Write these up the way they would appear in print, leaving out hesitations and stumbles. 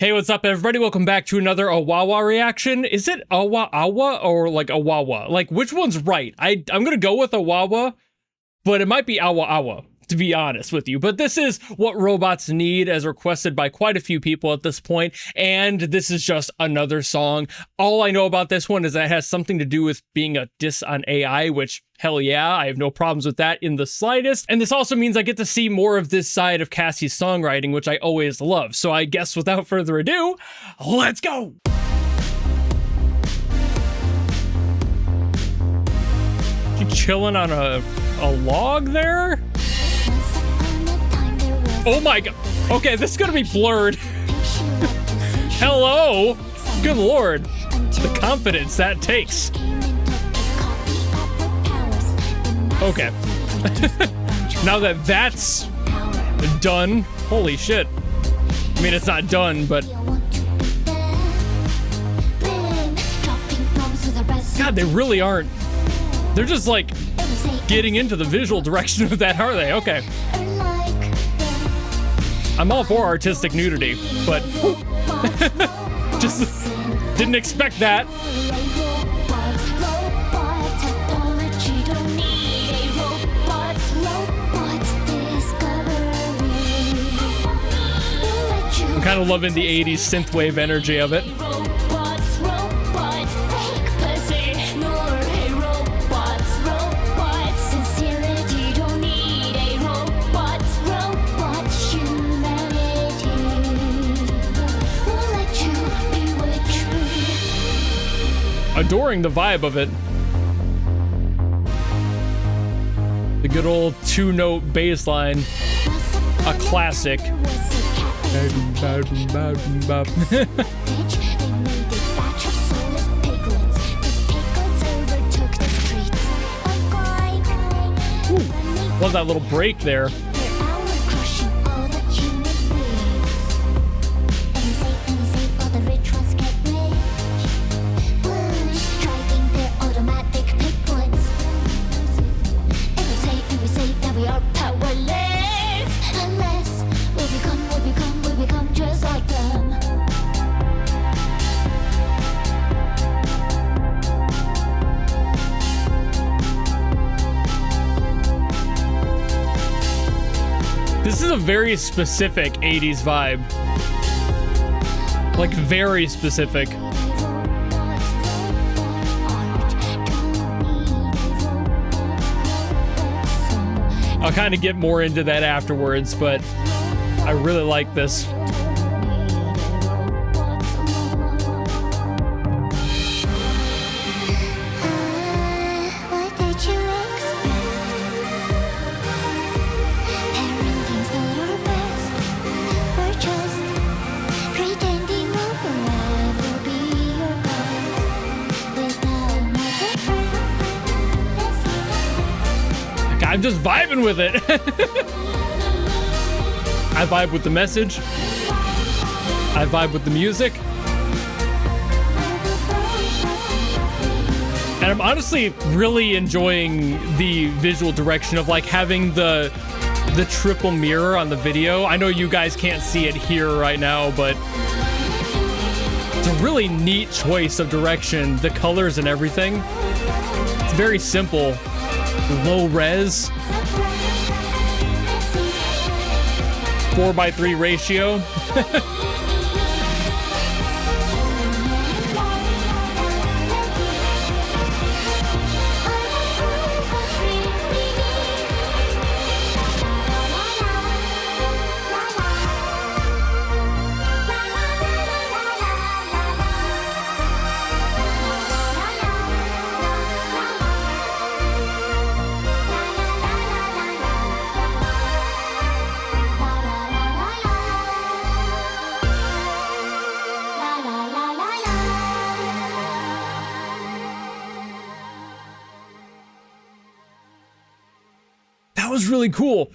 Hey, what's up, everybody? Welcome back to another AWAAWA reaction. Is it AWAAWA or like AWAAWA? Like, which one's right? I'm gonna go with AWAAWA, but it might be AWAAWA, to be honest with you. But this is What Robots Need, as requested by quite a few people at this point, and this is just another song. All I know about this one is that it has something to do with being a diss on AI, which, hell yeah, I have no problems with that in the slightest. And this also means I get to see more of this side of Cassie's songwriting, which I always love. So I guess without further ado, let's go! You chilling on a log there? Oh my god. Okay, this is gonna be blurred. Hello? Good lord. The confidence that takes. Okay. Now that that's done, holy shit. I mean, it's not done, but... God, they really aren't. They're just like getting into the visual direction of that, are they? Okay. I'm all for artistic nudity, but just didn't expect that. I'm kind of loving the 80s synthwave energy of it. Adoring the vibe of it. The good old two-note bass line. A classic. Love that little break there. This is a very specific 80s vibe. Like, very specific. I'll kind of get more into that afterwards, but I really like this. I'm just vibing with it. I vibe with the message. I vibe with the music. And I'm honestly really enjoying the visual direction of like having the triple mirror on the video. I know you guys can't see it here right now, but it's a really neat choice of direction. The colors and everything. It's very simple. Low res, 4:3 ratio. That was really cool.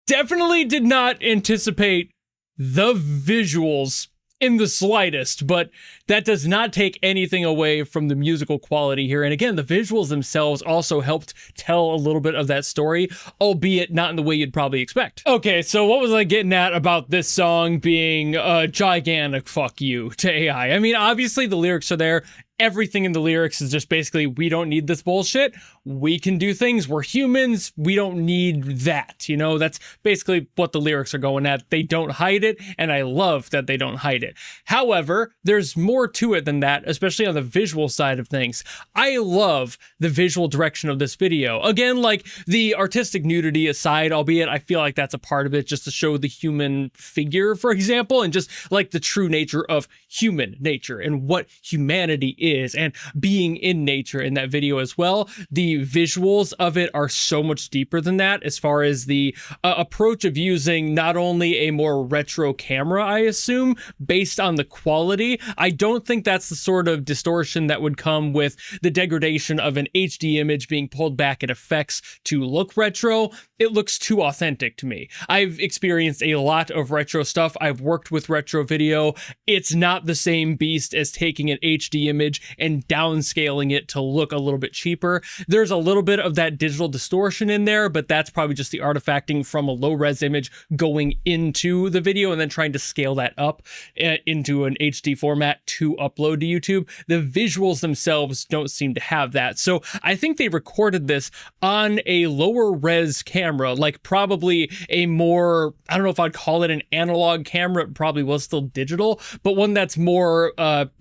Definitely did not anticipate the visuals in the slightest, but that does not take anything away from the musical quality here. And again, the visuals themselves also helped tell a little bit of that story, albeit not in the way you'd probably expect. Okay, so what was I getting at about this song being a gigantic fuck you to AI? I mean, obviously the lyrics are there. Everything in the lyrics is just basically, we don't need this bullshit. We can do things. We're humans. We don't need that. You know, that's basically what the lyrics are going at. They don't hide it, and I love that they don't hide it. However, there's more to it than that, especially on the visual side of things. I love the visual direction of this video. Again, like the artistic nudity aside, albeit I feel like that's a part of it just to show the human figure, for example, and just like the true nature of human nature and what humanity is and being in nature in that video as well. The visuals of it are so much deeper than that as far as the approach of using not only a more retro camera, I assume, based on the quality. I don't think that's the sort of distortion that would come with the degradation of an HD image being pulled back at effects to look retro. It looks too authentic to me. I've experienced a lot of retro stuff. I've worked with retro video. It's not the same beast as taking an HD image and downscaling it to look a little bit cheaper. There's a little bit of that digital distortion in there, but that's probably just the artifacting from a low-res image going into the video and then trying to scale that up into an HD format to upload to YouTube. The visuals themselves don't seem to have that. So I think they recorded this on a lower res camera, like probably a more, I don't know if I'd call it an analog camera, it probably was still digital, but one that's more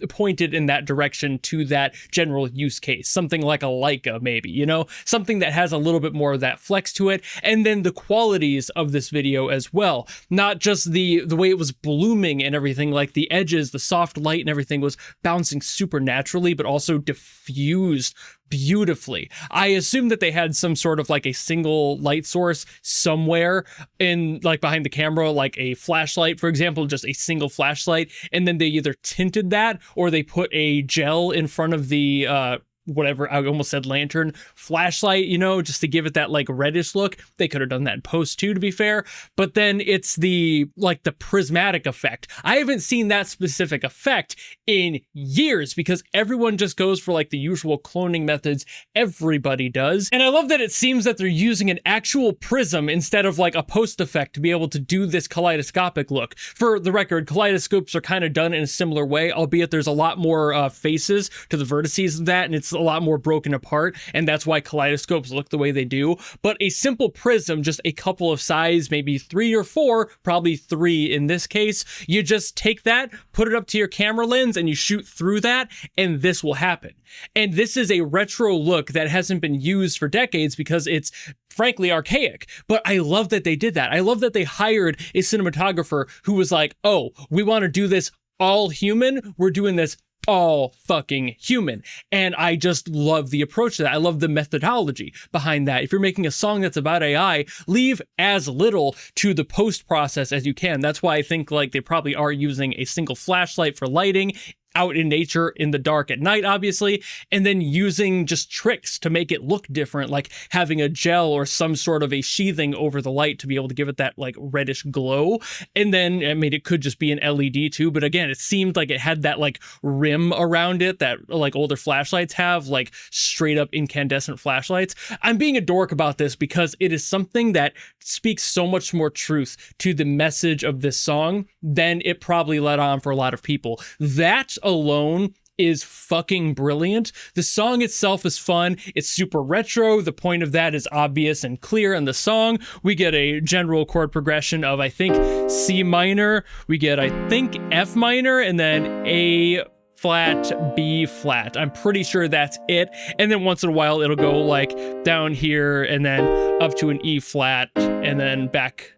pointed in that direction to that general use case, something like a Leica maybe, you know, something that has a little bit more of that flex to it. And then the qualities of this video as well, not just the way it was blooming and everything, like the edges, the soft light and everything was bouncing super naturally, but also diffused beautifully. I assume that they had some sort of like a single light source somewhere in like behind the camera, like a flashlight, for example, just a single flashlight. And then they either tinted that or they put a gel in front of the, whatever, I almost said lantern, flashlight, you know, just to give it that like reddish look. They could have done that in post too, to be fair. But then it's the like the prismatic effect. I haven't seen that specific effect in years because everyone just goes for like the usual cloning methods everybody does. And I love that it seems that they're using an actual prism instead of like a post effect to be able to do this kaleidoscopic look. For the record, kaleidoscopes are kind of done in a similar way, albeit there's a lot more faces to the vertices of that, and it's a lot more broken apart, and that's why kaleidoscopes look the way they do. But a simple prism, just a couple of size, maybe 3 or 4, probably 3 in this case, you just take that, put it up to your camera lens, and you shoot through that, and this will happen. And this is a retro look that hasn't been used for decades because it's frankly archaic. But I love that they did that. I love that they hired a cinematographer who was like, oh, we want to do this all human. We're doing this all fucking human. And I just love the approach to that. I love the methodology behind that. If you're making a song that's about AI, leave as little to the post process as you can. That's why I think like they probably are using a single flashlight for lighting out in nature in the dark at night, obviously, and then using just tricks to make it look different, like having a gel or some sort of a sheathing over the light to be able to give it that like reddish glow. And then, I mean, it could just be an LED too, but again, it seemed like it had that like rim around it that like older flashlights have, like straight up incandescent flashlights. I'm being a dork about this because it is something that speaks so much more truth to the message of this song than it probably let on for a lot of people. That alone is fucking brilliant. The song itself is fun. It's super retro. The point of that is obvious and clear in the song. We get a general chord progression of, I think, C minor. We get, I think, F minor, and then A flat, B flat. I'm pretty sure that's it. And then once in a while, it'll go like down here and then up to an E flat and then back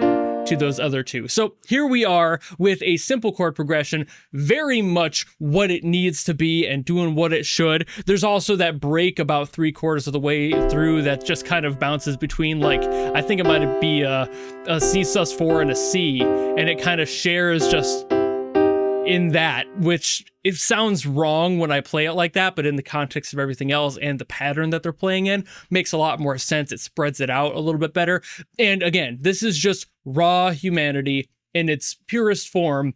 to those other two. So here we are with a simple chord progression, very much what it needs to be and doing what it should. There's also that break about 3/4 of the way through that just kind of bounces between, like, I think it might be a C sus4 and a C, and it kind of shares just in that, which it sounds wrong when I play it like that, but in the context of everything else and the pattern that they're playing in makes a lot more sense. It spreads it out a little bit better. And again, this is just raw humanity in its purest form.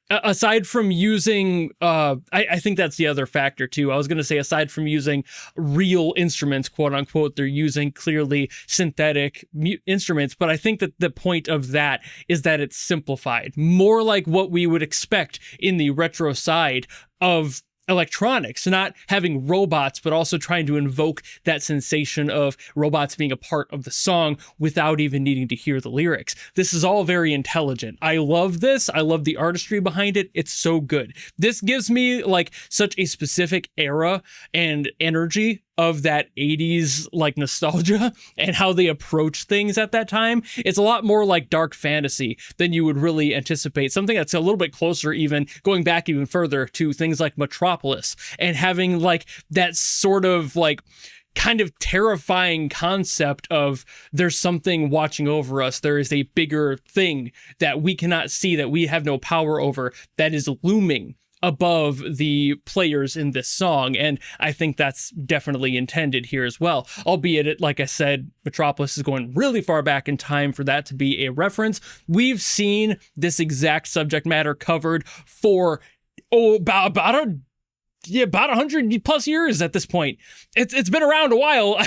aside from using I think that's the other factor too. I was going to say, aside from using real instruments, quote unquote, they're using clearly synthetic instruments, but I think that the point of that is that it's simplified, more like what we would expect in the retro side of electronics, not having robots, but also trying to invoke that sensation of robots being a part of the song without even needing to hear the lyrics. This is all very intelligent. I love this. I love the artistry behind it. It's so good. This gives me like such a specific era and energy of that 80s like nostalgia and how they approach things at that time. It's a lot more like dark fantasy than you would really anticipate. Something that's a little bit closer, even going back even further to things like Metropolis, and having like that sort of like kind of terrifying concept of there's something watching over us. There is a bigger thing that we cannot see, that we have no power over, that is looming above the players in this song. And I think that's definitely intended here as well, albeit it, like I said, Metropolis is going really far back in time for that to be a reference. We've seen this exact subject matter covered for about 100 plus years at this point. It's been around a while.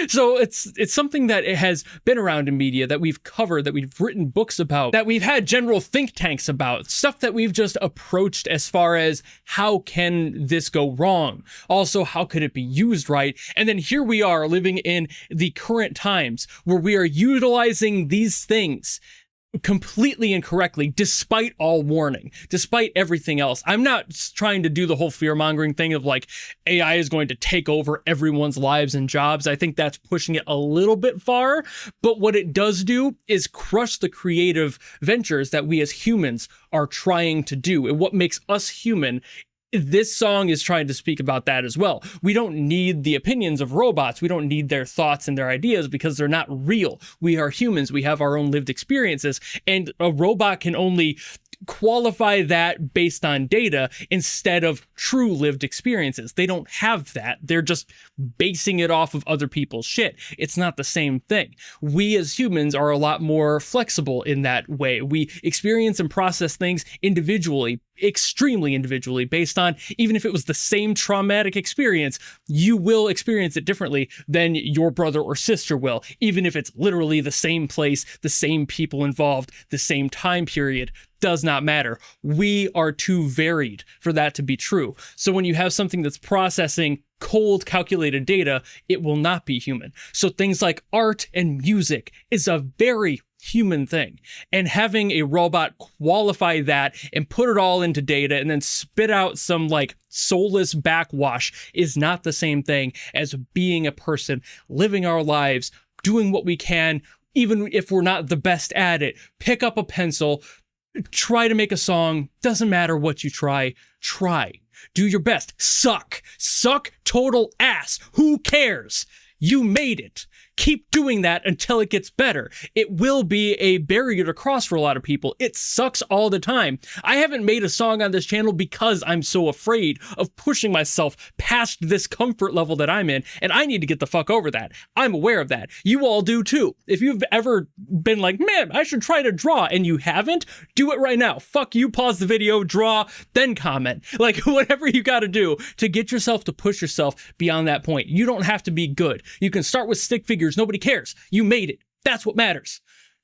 So it's something that it has been around in media, that we've covered, that we've written books about, that we've had general think tanks about, stuff that we've just approached as far as how can this go wrong? Also, how could it be used right? And then here we are living in the current times where we are utilizing these things completely incorrectly, despite all warning, despite everything else. I'm not trying to do the whole fear-mongering thing of like AI is going to take over everyone's lives and jobs. I think that's pushing it a little bit far, but what it does do is crush the creative ventures that we as humans are trying to do. And what makes us human, this song is trying to speak about that as well. We don't need the opinions of robots. We don't need their thoughts and their ideas because they're not real. We are humans. We have our own lived experiences, and a robot can only qualify that based on data instead of true lived experiences. They don't have that. They're just basing it off of other people's shit. It's not the same thing. We as humans are a lot more flexible in that way. We experience and process things individually, extremely individually, based on, even if it was the same traumatic experience, you will experience it differently than your brother or sister will, even if it's literally the same place, the same people involved, the same time period. Does not matter. We are too varied for that to be true. So when you have something that's processing cold calculated data, it will not be human. So things like art and music is a very human thing, and having a robot qualify that and put it all into data and then spit out some like soulless backwash is not the same thing as being a person, living our lives, doing what we can, even if we're not the best at it. Pick up a pencil, try to make a song. Doesn't matter what you try. Do your best. Suck total ass. Who cares? You made it. Keep doing that until it gets better. It will be a barrier to cross for a lot of people. It sucks all the time. I haven't made a song on this channel because I'm so afraid of pushing myself past this comfort level that I'm in, and I need to get the fuck over that. I'm aware of that. You all do too. If you've ever been like, man, I should try to draw, and you haven't, do it right now. Fuck you, pause the video, draw, then comment. Like, whatever you gotta do to get yourself to push yourself beyond that point. You don't have to be good. You can start with stick figures. Nobody cares. You made it. That's what matters.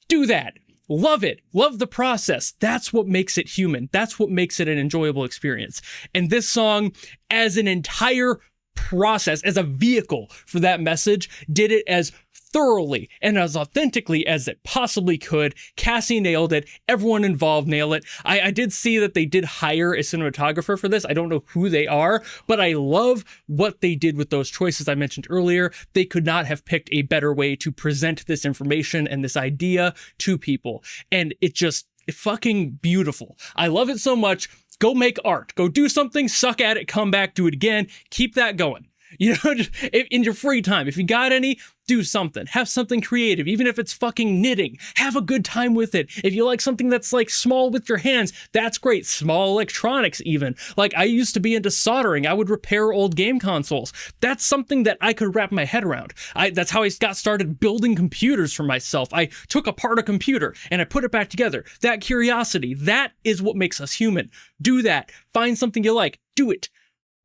Do that. Love it. Love the process. That's what makes it human. That's what makes it an enjoyable experience. And this song, as an entire process, as a vehicle for that message, did it as thoroughly and as authentically as it possibly could. Cassie nailed it. Everyone involved nailed it. I did see that they did hire a cinematographer for this. I don't know who they are, but I love what they did with those choices I mentioned earlier. They could not have picked a better way to present this information and this idea to people. And it's fucking beautiful. I love it so much. Go make art. Go do something, suck at it, come back, do it again. Keep that going. You know, just in your free time, if you got any, do something. Have something creative, even if it's fucking knitting. Have a good time with it. If you like something that's like small with your hands, that's great. Small electronics even. Like I used to be into soldering. I would repair old game consoles. That's something that I could wrap my head around. That's how I got started building computers for myself. I took apart a computer and I put it back together. That curiosity, that is what makes us human. Do that. Find something you like. Do it.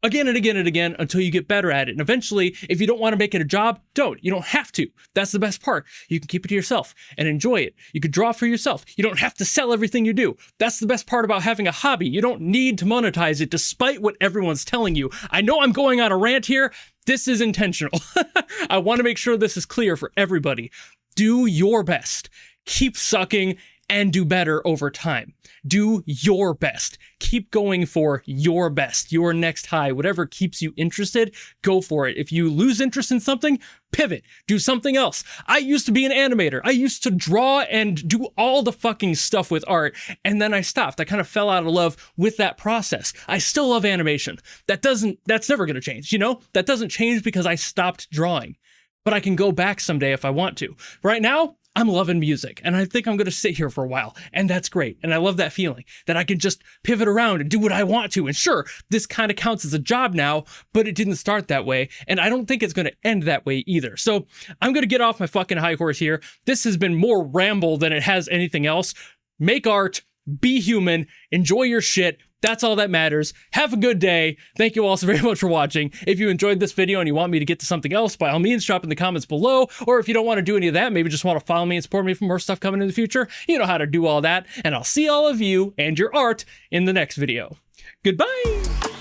Again and again and again until you get better at it. And eventually, if you don't want to make it a job, don't. You don't have to. That's the best part. You can keep it to yourself and enjoy it. You can draw for yourself. You don't have to sell everything you do. That's the best part about having a hobby. You don't need to monetize it despite what everyone's telling you. I know I'm going on a rant here. This is intentional. I want to make sure this is clear for everybody. Do your best. Keep sucking and do better over time. Do your best. Keep going for your best, your next high, whatever keeps you interested, go for it. If you lose interest in something, pivot, do something else. I used to be an animator. I used to draw and do all the fucking stuff with art, and then I stopped. I kind of fell out of love with that process. I still love animation. That's never gonna change, you know? That doesn't change because I stopped drawing, but I can go back someday if I want to. Right now, I'm loving music, and I think I'm going to sit here for a while, and that's great. And I love that feeling that I can just pivot around and do what I want to. And sure, this kind of counts as a job now, but it didn't start that way, and I don't think it's going to end that way either. So I'm going to get off my fucking high horse here. This has been more ramble than it has anything else. Make art, be human, enjoy your shit. That's all that matters. Have a good day. Thank you all so very much for watching. If you enjoyed this video and you want me to get to something else, by all means, drop in the comments below. Or if you don't want to do any of that, maybe just want to follow me and support me for more stuff coming in the future, you know how to do all that. And I'll see all of you and your art in the next video. Goodbye.